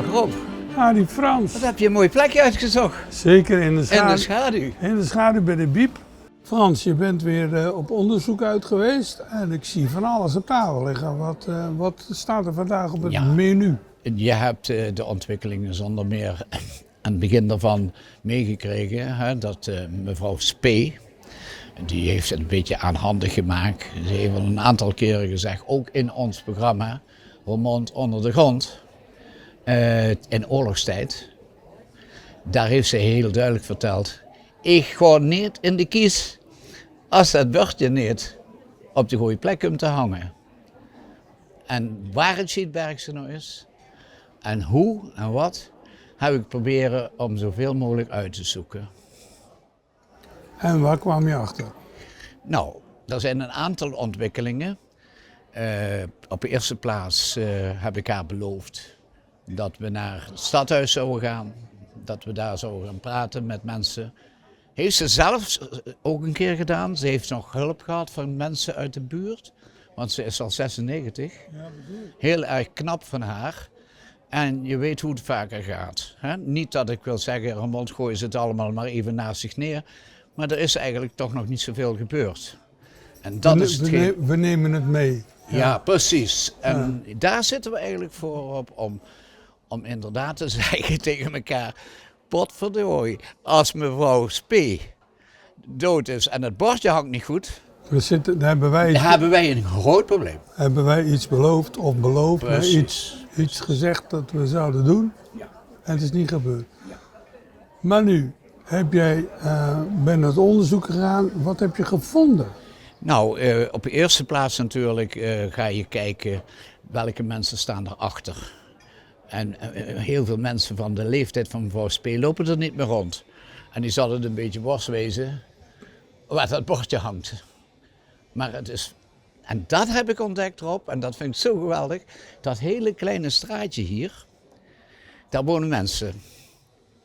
dag Rob. Die Frans. Wat heb je een mooi plekje uitgezocht? Zeker in de schaduw. In de schaduw. In de schaduw bij de Biep. Frans, je bent weer op onderzoek uit geweest en ik zie van alles op tafel liggen. Wat staat er vandaag op het menu? Je hebt de ontwikkelingen zonder meer aan het begin daarvan meegekregen. Hè, dat mevrouw Spee, die heeft het een beetje aanhandig gemaakt. Ze heeft al een aantal keren gezegd, ook in ons programma, Roermond onder de grond, in oorlogstijd. Daar heeft ze heel duidelijk verteld, ik ga niet in de kies als dat bordje niet op de goede plek komt te hangen. En waar het Schietbergse nou is, en hoe en wat, heb ik proberen om zoveel mogelijk uit te zoeken. En waar kwam je achter? Nou, er zijn een aantal ontwikkelingen. Op de eerste plaats heb ik haar beloofd dat we naar het stadhuis zouden gaan. Dat we daar zouden gaan praten met mensen. Heeft ze zelf ook een keer gedaan. Ze heeft nog hulp gehad van mensen uit de buurt. Want ze is al 96. Heel erg knap van haar. En je weet hoe het vaker gaat. Hè? Niet dat ik wil zeggen, Roermond gooien ze het allemaal maar even naast zich neer. Maar er is eigenlijk toch nog niet zoveel gebeurd. En dat is we nemen het mee. Ja, precies. En daar zitten we eigenlijk voor op om inderdaad te zeggen tegen elkaar, potverdorie, als mevrouw Spee dood is en het bordje hangt niet goed, hebben wij een groot probleem. Hebben wij iets beloofd of beloofd, Precies. iets gezegd dat we zouden doen en het is niet gebeurd. Ja. Maar nu, ben naar het onderzoek gegaan, wat heb je gevonden? Nou, op de eerste plaats natuurlijk ga je kijken welke mensen staan erachter. En heel veel mensen van de leeftijd van mevrouw Spee lopen er niet meer rond. En die zal het een beetje worst wezen waar dat bordje hangt. Maar het is, en dat heb ik ontdekt Rob, en dat vind ik zo geweldig, dat hele kleine straatje hier, daar wonen mensen.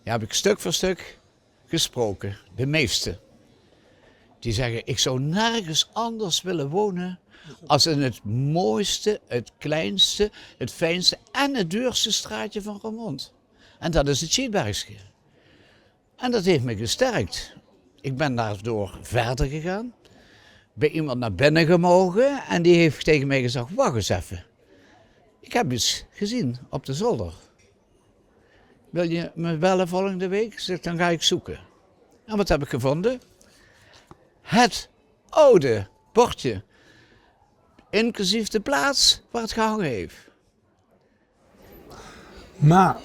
Die heb ik stuk voor stuk gesproken, de meeste. Die zeggen, ik zou nergens anders willen wonen als in het mooiste, het kleinste, het fijnste en het duurste straatje van Roermond. En dat is het Schietbergse. En dat heeft me gesterkt. Ik ben daardoor verder gegaan, bij iemand naar binnen gemogen en die heeft tegen mij gezegd, wacht eens even. Ik heb iets gezien op de zolder. Wil je me bellen volgende week? Ik zeg, dan ga ik zoeken. En wat heb ik gevonden? Het oude bordje, inclusief de plaats waar het gehangen heeft. Maar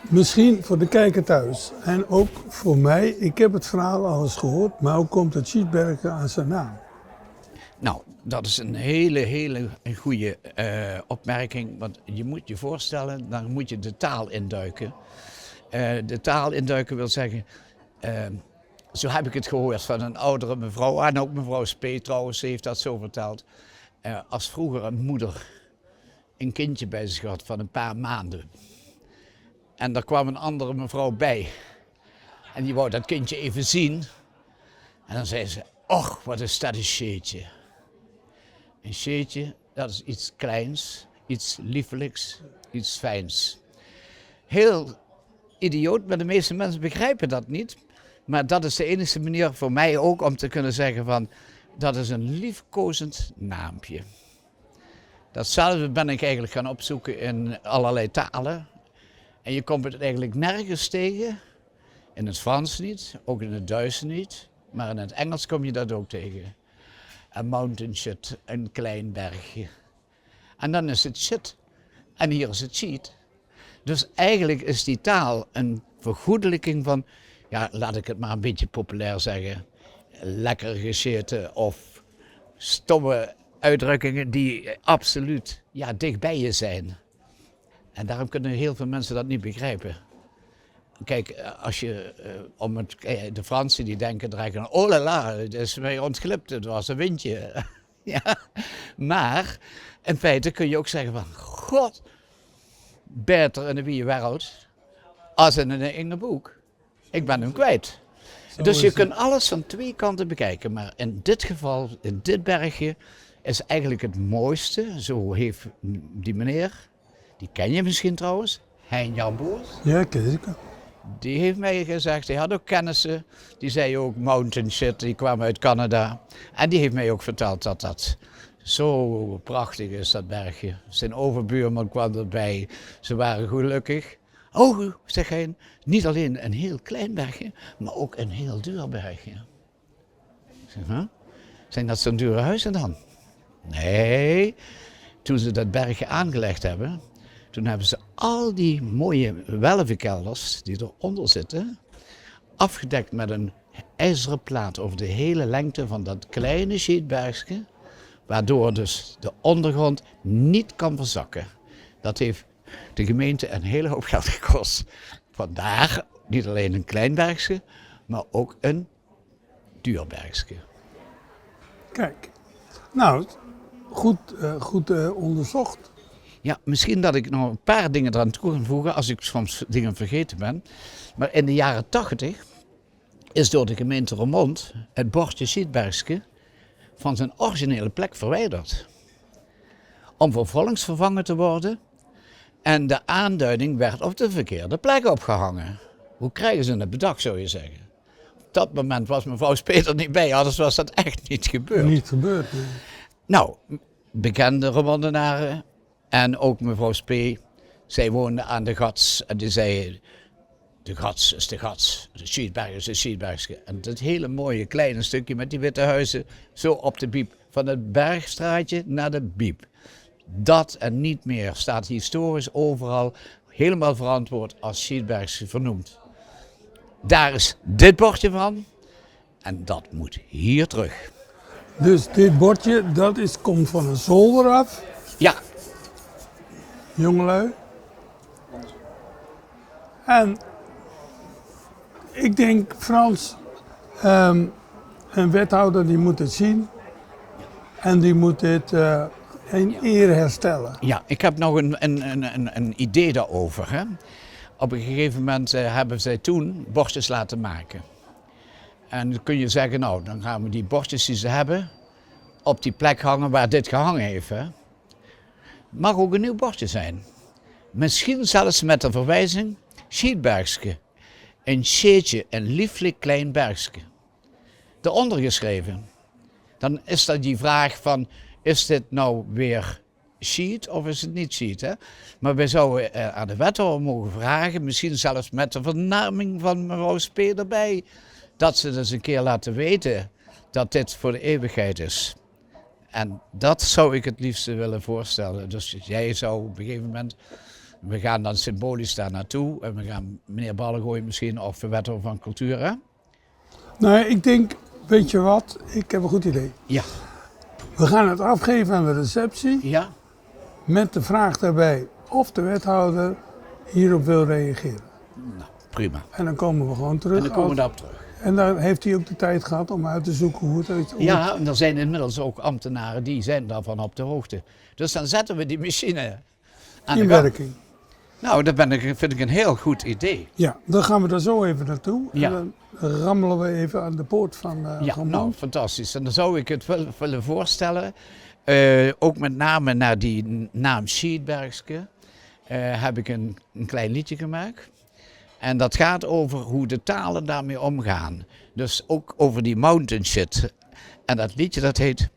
misschien voor de kijker thuis en ook voor mij, ik heb het verhaal al eens gehoord, maar hoe komt het Schietbergse aan zijn naam? Nou, dat is een hele goede opmerking, want je moet je voorstellen, dan moet je de taal induiken. De taal induiken wil zeggen, zo heb ik het gehoord van een oudere mevrouw, en ook mevrouw Spee trouwens, ze heeft dat zo verteld. Als vroeger een moeder een kindje bij zich had van een paar maanden. En daar kwam een andere mevrouw bij. En die wou dat kindje even zien. En dan zei ze, och, wat is dat een sheetje. Een sheetje, dat is iets kleins, iets liefelijks, iets fijns. Heel idioot, maar de meeste mensen begrijpen dat niet. Maar dat is de enige manier voor mij ook om te kunnen zeggen van, dat is een liefkozend naampje. Datzelfde ben ik eigenlijk gaan opzoeken in allerlei talen. En je komt het eigenlijk nergens tegen. In het Frans niet, ook in het Duits niet. Maar in het Engels kom je dat ook tegen. Een mountain shit, een klein bergje. En dan is het shit. En hier is het sheet. Dus eigenlijk is die taal een vergoedelijking van, ja, laat ik het maar een beetje populair zeggen, lekker gescheten of stomme uitdrukkingen die absoluut dicht bij je zijn. En daarom kunnen heel veel mensen dat niet begrijpen. Kijk, als je de Fransen die denken direct aan, oh la la, het is mij ontglipt, het was een windje. Ja. Maar in feite kun je ook zeggen van, god, beter in de wie wereld als in een enge boek. Ik ben hem kwijt. Dus je kunt alles van twee kanten bekijken, maar in dit geval, in dit bergje, is eigenlijk het mooiste, zo heeft die meneer, die ken je misschien trouwens, Hein Jan Boers. Ja, kijk. Die heeft mij gezegd, hij had ook kennissen, die zei ook mountain shit, die kwam uit Canada. En die heeft mij ook verteld dat dat zo prachtig is, dat bergje. Zijn overbuurman kwam erbij, ze waren gelukkig. Oh, zeg hij, niet alleen een heel klein bergje, maar ook een heel duur bergje. Ik zeg, huh? Zijn dat zo'n dure huizen dan? Nee, toen ze dat bergje aangelegd hebben, toen hebben ze al die mooie welvenkelders die eronder zitten, afgedekt met een ijzeren plaat over de hele lengte van dat kleine sheetbergje, waardoor dus de ondergrond niet kan verzakken. Dat heeft de gemeente een hele hoop geld gekost. Vandaar niet alleen een klein bergje, maar ook een duur bergje. Kijk, nou, goed onderzocht. Ja, misschien dat ik nog een paar dingen eraan toe kan voegen als ik soms dingen vergeten ben. Maar in de jaren 80 is door de gemeente Roermond het bordje Schietbergske van zijn originele plek verwijderd. Om vervolgens vervangen te worden en de aanduiding werd op de verkeerde plek opgehangen. Hoe krijgen ze het bedacht, zou je zeggen? Op dat moment was mevrouw Speter niet bij, anders was dat echt niet gebeurd. Niet gebeurd, nee. Nou, bekende Roermondenaren en ook mevrouw Spee, zij woonde aan de Gats en die zei, de Gats is de Gats, de Schietberg is de Schietbergske. En dat hele mooie kleine stukje met die witte huizen, zo op de Biep, van het Bergstraatje naar de Biep. Dat en niet meer staat historisch overal helemaal verantwoord als Schietbergske vernoemd. Daar is dit bordje van en dat moet hier terug. Dus dit bordje, komt van een zolder af, Ja, jongelui. En ik denk, Frans, een wethouder die moet het zien en die moet dit in eer herstellen. ja, ik heb nog een idee daarover. Hè. Op een gegeven moment hebben zij toen bordjes laten maken. En dan kun je zeggen, nou, dan gaan we die bordjes die ze hebben op die plek hangen waar dit gehangen heeft. Hè. Mag ook een nieuw bordje zijn. Misschien zelfs met de verwijzing Schietbergske. Een scheetje, een lieflijk klein bergske. Eronder geschreven. Dan is dat die vraag van, is dit nou weer sheet of is het niet sheet? Hè? Maar wij zouden aan de wethouder mogen vragen, misschien zelfs met de vernaming van mevrouw Spee erbij, dat ze dus een keer laten weten dat dit voor de eeuwigheid is. En dat zou ik het liefste willen voorstellen. Dus jij zou op een gegeven moment, we gaan dan symbolisch daar naartoe en we gaan meneer Ballengooi misschien of de wethouder van cultuur, hè? Nou, ik denk, weet je wat, ik heb een goed idee. Ja. We gaan het afgeven aan de receptie Ja? met de vraag daarbij of de wethouder hierop wil reageren. Nou, prima. En dan komen we gewoon terug. En dan komen we daarop terug. En dan heeft hij ook de tijd gehad om uit te zoeken hoe het Ja, en er zijn inmiddels ook ambtenaren die zijn daarvan op de hoogte. Dus dan zetten we die machine aan in de gang. werking. Nou, dat vind ik een heel goed idee. Ja, dan gaan we daar zo even naartoe. Ja. En dan rammelen we even aan de poort van Ja, Roermond. nou, fantastisch. En dan zou ik het willen voorstellen, ook met name naar die naam Schietbergske, heb ik een klein liedje gemaakt. En dat gaat over hoe de talen daarmee omgaan. Dus ook over die mountain shit. En dat liedje dat heet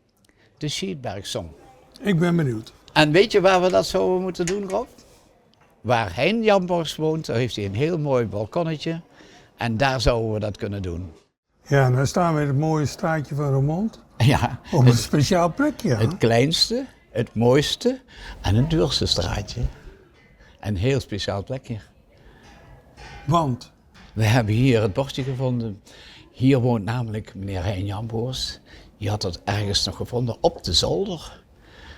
de Schietberg Song. Ik ben benieuwd. En weet je waar we dat zouden moeten doen, Rob? Waar Hein Jan Boers woont, daar heeft hij een heel mooi balkonnetje. En daar zouden we dat kunnen doen. Ja, en dan staan we in het mooie straatje van Roermond. Ja, Op een speciaal plekje. hè? het kleinste, het mooiste en het duurste straatje. Een heel speciaal plekje. Want, We hebben hier het bordje gevonden. Hier woont namelijk meneer Hein Jan Boers. Die had het ergens nog gevonden op de zolder.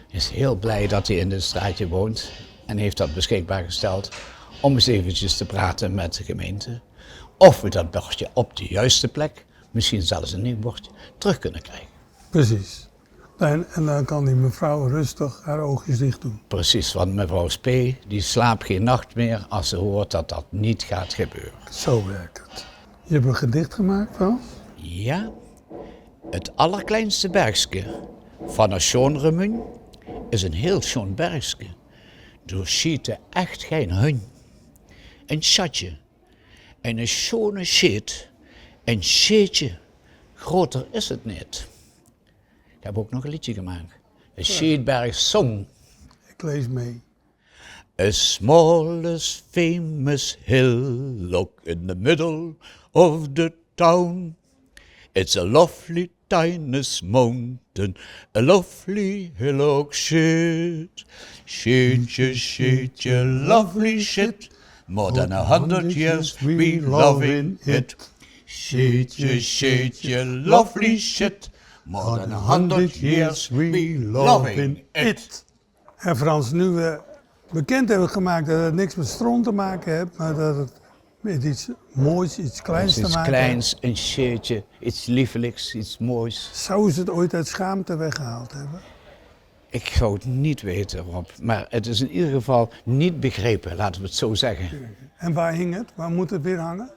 Hij is heel blij dat hij in dit straatje woont. En heeft dat beschikbaar gesteld om eens eventjes te praten met de gemeente. Of we dat bordje op de juiste plek, misschien zelfs een nieuw bordje, terug kunnen krijgen. precies. En dan kan die mevrouw rustig haar oogjes dicht doen. Precies, want mevrouw Spee die slaapt geen nacht meer als ze hoort dat dat niet gaat gebeuren. Zo werkt het. Je hebt een gedicht gemaakt, Frans? Ja, het allerkleinste bergske van een schoon remun is een heel schoon bergske. Door schieten echt geen hun. een schatje. En een schone shit. Een sheetje. Groter is het niet. Ik heb ook nog een liedje gemaakt. Een Schiedberg Song. Ik lees mee. A smallest famous hillock in the middle of the town. It's a lovely tiniest mountain, a lovely hillock shit. Shitje, lovely shit. More than 100 years we loving it. Shitje, lovely shit. More than 100 years we loving it. En Frans, nu we bekend hebben gemaakt dat het niks met stront te maken heeft, maar dat het met iets moois, iets kleins te Iets maken kleins, een shitje, iets liefelijks, iets moois. heeft. Zou ze het ooit uit schaamte weggehaald hebben? Ik zou het niet weten, Rob. Maar het is in ieder geval niet begrepen, laten we het zo zeggen. En waar hing het? Waar moet het weer hangen?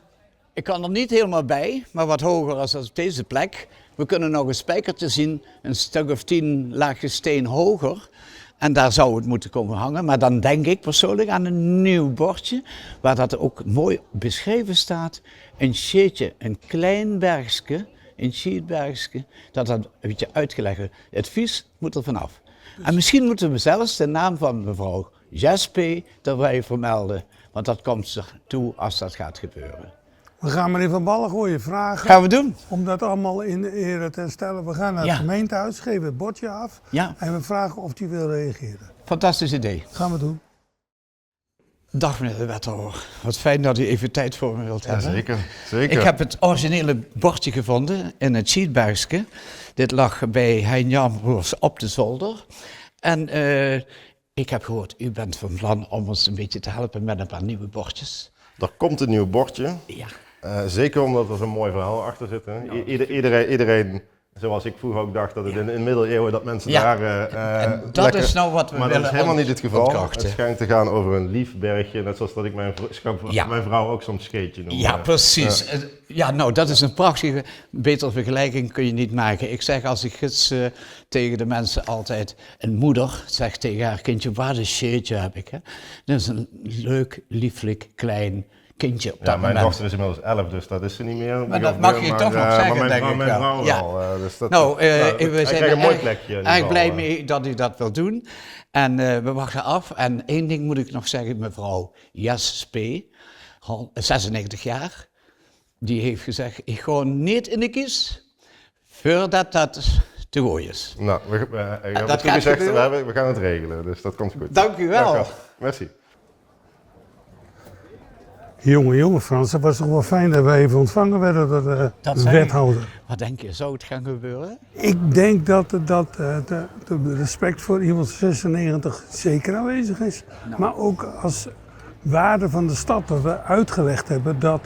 Ik kan er niet helemaal bij, maar wat hoger als op deze plek. We kunnen nog een spijkertje zien, een stuk of 10 laagjes steen hoger. En daar zou het moeten komen hangen. Maar dan denk ik persoonlijk aan een nieuw bordje, waar dat ook mooi beschreven staat. Een sheetje, een klein bergske, een sheetbergske, dat een beetje uitgelegd wordt. Het vies moet er vanaf. En misschien moeten we zelfs de naam van mevrouw Jespe erbij vermelden. Want dat komt er toe als dat gaat gebeuren. We gaan meneer Van Ballen gooien vragen. Gaan we doen. Om dat allemaal in ere te stellen. We gaan naar het Ja. gemeentehuis, geven het bordje af. Ja, En we vragen of hij wil reageren. fantastisch idee. Gaan we doen. Dag meneer de wethouder. Wat fijn dat u even tijd voor me wilt hebben. Zeker. Ik heb het originele bordje gevonden in het Schiedbergske. Dit lag bij Hein Jambroers op de zolder. En ik heb gehoord, u bent van plan om ons een beetje te helpen met een paar nieuwe bordjes. Er komt een nieuw bordje. Ja. Zeker omdat er zo'n mooi verhaal achter zit. Hè. Iedereen, zoals ik vroeger ook dacht, dat het in de middeleeuwen dat mensen Ja. daar En dat lekker... is nou wat we Maar willen dat is helemaal niet het geval. ontkrachten. Het schijnt te gaan over een lief bergje, net zoals dat ik Ja. mijn vrouw ook soms scheetje noem. Ja, precies. Ja, nou, dat is een prachtige, betere vergelijking kun je niet maken. Ik zeg als ik gids tegen de mensen altijd, een moeder zegt tegen haar kindje, wat een sheetje heb ik. Hè? Dat is een leuk, lieflijk, klein kindje op dat Ja, mijn moment. dochter is inmiddels 11, dus dat is ze niet meer. Maar dat mag je toch nog zeggen, maar denk ik mijn wel. vrouw Ja. wel. Dus dat, Nou, ik we zijn krijg een mooi er plekje. erg blij mee dat u dat wil doen. En we wachten af. En één ding moet ik nog zeggen, mevrouw Jespe, 96 jaar, die heeft gezegd, ik ga niet in de kies voordat dat te gooien is. Nou, we hebben dat het gaat gezegd, gebeuren? we gaan het regelen, dus dat komt goed. Dank u wel. Dank u wel. Merci. Jongen, Frans, het was toch wel fijn dat we even ontvangen werden door de Dat zei wethouder. Wat denk je, zou het gaan gebeuren? Ik denk dat de respect voor iemand 96 zeker aanwezig is. Nou. Maar ook als waarde van de stad dat we uitgelegd hebben dat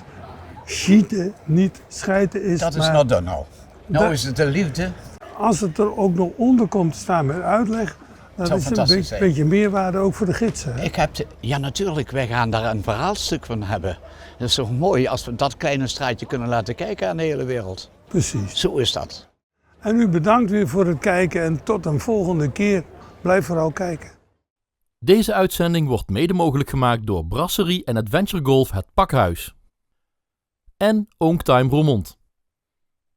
schieten niet schijten is. Dat is maar nou dan nou. Nou Dat- is het de liefde. als het er ook nog onder komt te staan met uitleg, dat Zou is een fantastisch zijn. beetje meerwaarde ook voor de gidsen. Hè? Ja, natuurlijk, wij gaan daar een verhaalstuk van hebben. Dat is toch mooi als we dat kleine straatje kunnen laten kijken aan de hele wereld. Precies. Zo is dat. En u bedankt weer voor het kijken en tot een volgende keer. Blijf vooral kijken. Deze uitzending wordt mede mogelijk gemaakt door Brasserie en Adventure Golf Het Pakhuis. En Oonktime Roermond.